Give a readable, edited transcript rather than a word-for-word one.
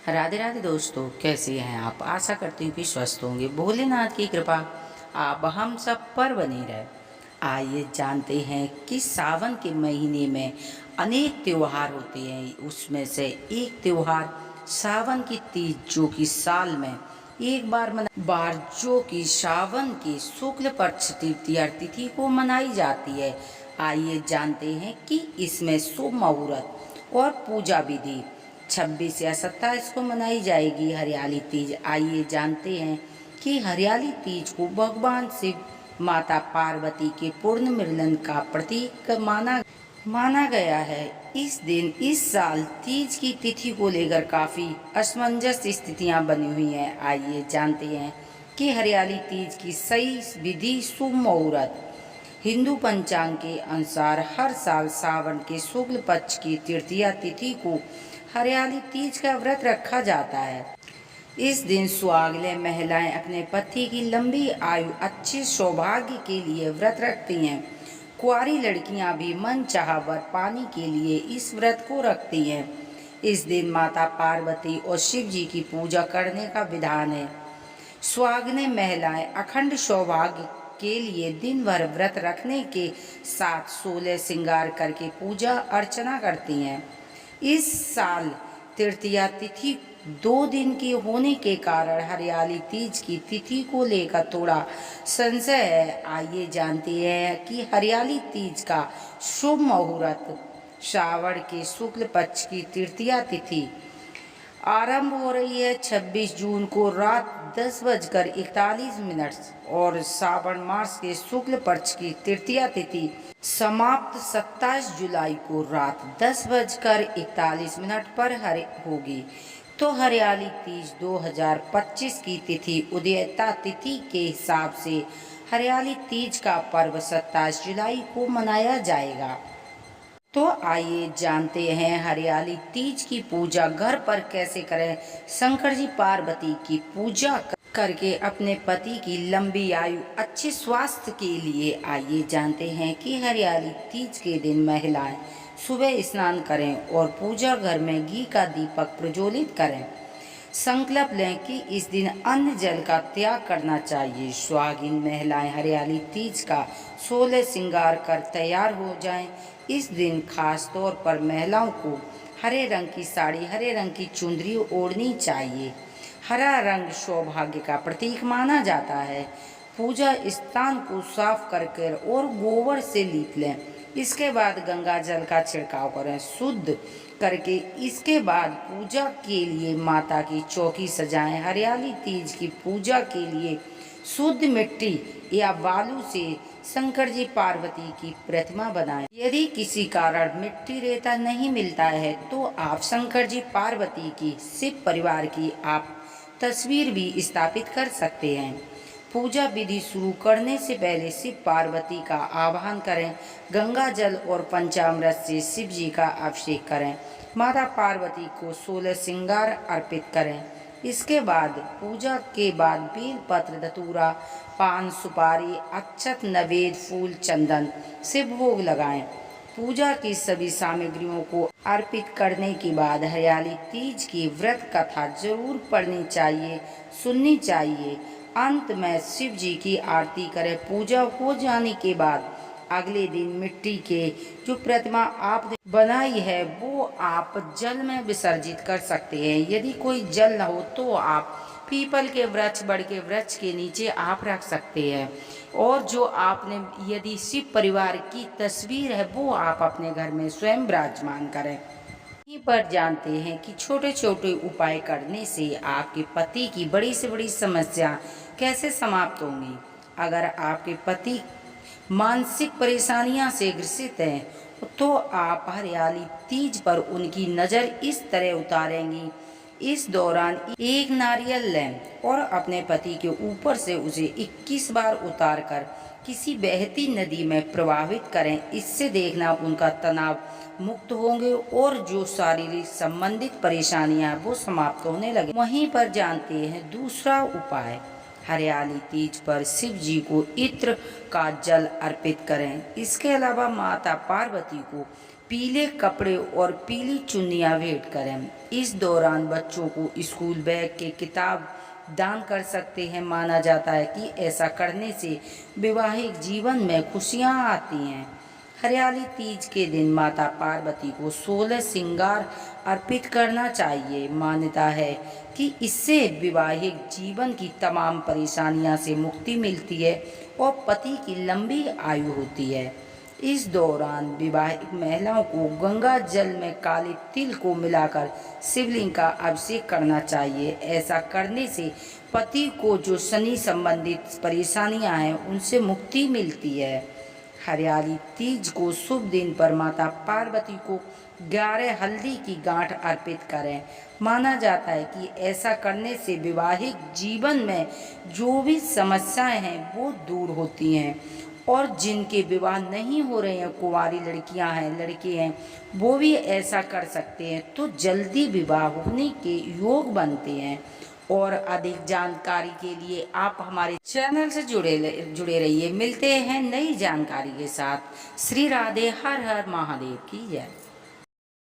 राधे राधे दोस्तों, कैसे हैं आप। आशा करती हूँ कि स्वस्थ होंगे। भोलेनाथ की कृपा आप हम सब पर बनी रहे। आइए जानते हैं कि सावन के महीने में अनेक त्योहार होते हैं। उसमें से एक त्योहार सावन की तीज, जो कि साल में एक बार जो कि सावन की शुक्ल पक्ष तृतीया तिथि को मनाई जाती है। आइए जानते हैं कि इसमें शुभ मुहूर्त और पूजा विधि 26 या 27 को मनाई जाएगी हरियाली तीज। आइए जानते हैं कि हरियाली तीज को भगवान शिव माता पार्वती के पूर्ण मिलन का प्रतीक माना गया है। इस दिन इस साल तीज की तिथि को लेकर काफी असमंजस स्थितियां बनी हुई हैं। आइए जानते हैं कि हरियाली तीज की सही विधि, शुभ मुहूर्त। हिंदू पंचांग के अनुसार हर साल सावन के शुक्ल पक्ष की तृतीया तिथि को हरियाली तीज का व्रत रखा जाता है। इस दिन सुहागने महिलाएं अपने पति की लंबी आयु, अच्छे सौभाग्य के लिए व्रत रखती हैं। कुंवारी लड़कियां भी मनचाहा वर पाने के लिए इस व्रत को रखती हैं। इस दिन माता पार्वती और शिव जी की पूजा करने का विधान है। सुहागने महिलाएं अखंड सौभाग्य के लिए दिन भर व्रत रखने के साथ 16 श्रृंगार करके पूजा अर्चना करती हैं। इस साल तृतीया तिथि 2 दिन की होने के कारण हरियाली तीज की तिथि को लेकर थोड़ा संशय है। आइए जानते हैं कि हरियाली तीज का शुभ मुहूर्त। श्रावण के शुक्ल पक्ष की तृतीया तिथि आरंभ हो रही है 26 जून को रात 10:41 और श्रावण मास के शुक्ल पक्ष की तृतीया तिथि समाप्त 27 जुलाई को रात 10:41 पर होगी। तो हरियाली तीज 2025 की तिथि उदयता तिथि के हिसाब से हरियाली तीज का पर्व 27 जुलाई को मनाया जाएगा। तो आइए जानते हैं हरियाली तीज की पूजा घर पर कैसे करें। शंकर जी पार्वती की पूजा करके अपने पति की लंबी आयु, अच्छे स्वास्थ्य के लिए आइए जानते हैं कि हरियाली तीज के दिन महिलाएं सुबह स्नान करें और पूजा घर में घी का दीपक प्रज्वलित करें। संकल्प लें कि इस दिन अन्न जल का त्याग करना चाहिए। सुहागिन महिलाएं हरियाली तीज का 16 श्रृंगार कर तैयार हो जाएं। इस दिन खास तौर पर महिलाओं को हरे रंग की साड़ी, हरे रंग की चुंदरी ओढ़नी चाहिए। हरा रंग सौभाग्य का प्रतीक माना जाता है। पूजा स्थान को साफ करके और गोबर से लीप लें। इसके बाद गंगा जल का छिड़काव करें शुद्ध करके। इसके बाद पूजा के लिए माता की चौकी सजाएं। हरियाली तीज की पूजा के लिए शुद्ध मिट्टी या बालू से शंकर जी पार्वती की प्रतिमा बनाएं। यदि किसी कारण मिट्टी रेता नहीं मिलता है तो आप शंकर जी पार्वती की, शिव परिवार की आप तस्वीर भी स्थापित कर सकते हैं। पूजा विधि शुरू करने से पहले शिव पार्वती का आवाहन करें। गंगा जल और पंचामृत से शिव जी का अभिषेक करें। माता पार्वती को 16 श्रृंगार अर्पित करें। इसके बाद पूजा के बाद बेल पत्र, धतूरा, पान, सुपारी, अक्षत, नवेद, फूल, चंदन से भोग लगाएं। पूजा की सभी सामग्रियों को अर्पित करने के बाद हरियाली तीज की व्रत कथा जरूर पढ़नी चाहिए, सुननी चाहिए। अंत में शिव जी की आरती करें। पूजा हो जाने के बाद अगले दिन मिट्टी के जो प्रतिमा आपने बनाई है वो आप जल में विसर्जित कर सकते हैं। यदि कोई जल न हो तो आप पीपल के वृक्ष, बड़ के वृक्ष के नीचे आप रख सकते हैं। और जो आपने यदि शिव परिवार की तस्वीर है वो आप अपने घर में स्वयं विराजमान करें। यहीं पर जानते हैं कि छोटे छोटे उपाय करने से आपके पति की बड़ी से बड़ी समस्या कैसे समाप्त होंगी। अगर आपके पति मानसिक परेशानियां से ग्रसित हैं तो आप हरियाली तीज पर उनकी नज़र इस तरह उतारेंगी। इस दौरान एक नारियल लें और अपने पति के ऊपर से उसे 21 बार उतारकर किसी बहती नदी में प्रवाहित करें। इससे देखना उनका तनाव मुक्त होंगे और जो शारीरिक संबंधित परेशानियां वो समाप्त होने लगे। वहीं पर जानते हैं दूसरा उपाय। हरियाली तीज पर शिव जी को इत्र का जल अर्पित करें। इसके अलावा माता पार्वती को पीले कपड़े और पीली चुन्नियां भेंट करें। इस दौरान बच्चों को स्कूल बैग के किताब दान कर सकते हैं। माना जाता है कि ऐसा करने से वैवाहिक जीवन में खुशियां आती हैं। हरियाली तीज के दिन माता पार्वती को 16 श्रृंगार अर्पित करना चाहिए। मान्यता है कि इससे वैवाहिक जीवन की तमाम परेशानियां से मुक्ति मिलती है और पति की लंबी आयु होती है। इस दौरान विवाहित महिलाओं को गंगा जल में काले तिल को मिलाकर शिवलिंग का अभिषेक करना चाहिए। ऐसा करने से पति को जो शनि संबंधित परेशानियां हैं उनसे मुक्ति मिलती है। हरियाली तीज को शुभ दिन पर माता पार्वती को 11 हल्दी की गांठ अर्पित करें। माना जाता है कि ऐसा करने से वैवाहिक जीवन में जो भी समस्याएं हैं वो दूर होती हैं और जिनके विवाह नहीं हो रहे हैं, कुंवारी लड़कियां हैं, लड़के हैं, वो भी ऐसा कर सकते हैं तो जल्दी विवाह होने के योग बनते हैं। और अधिक जानकारी के लिए आप हमारे चैनल से जुड़े रहिए। मिलते हैं नई जानकारी के साथ। श्री राधे। हर हर महादेव की जय।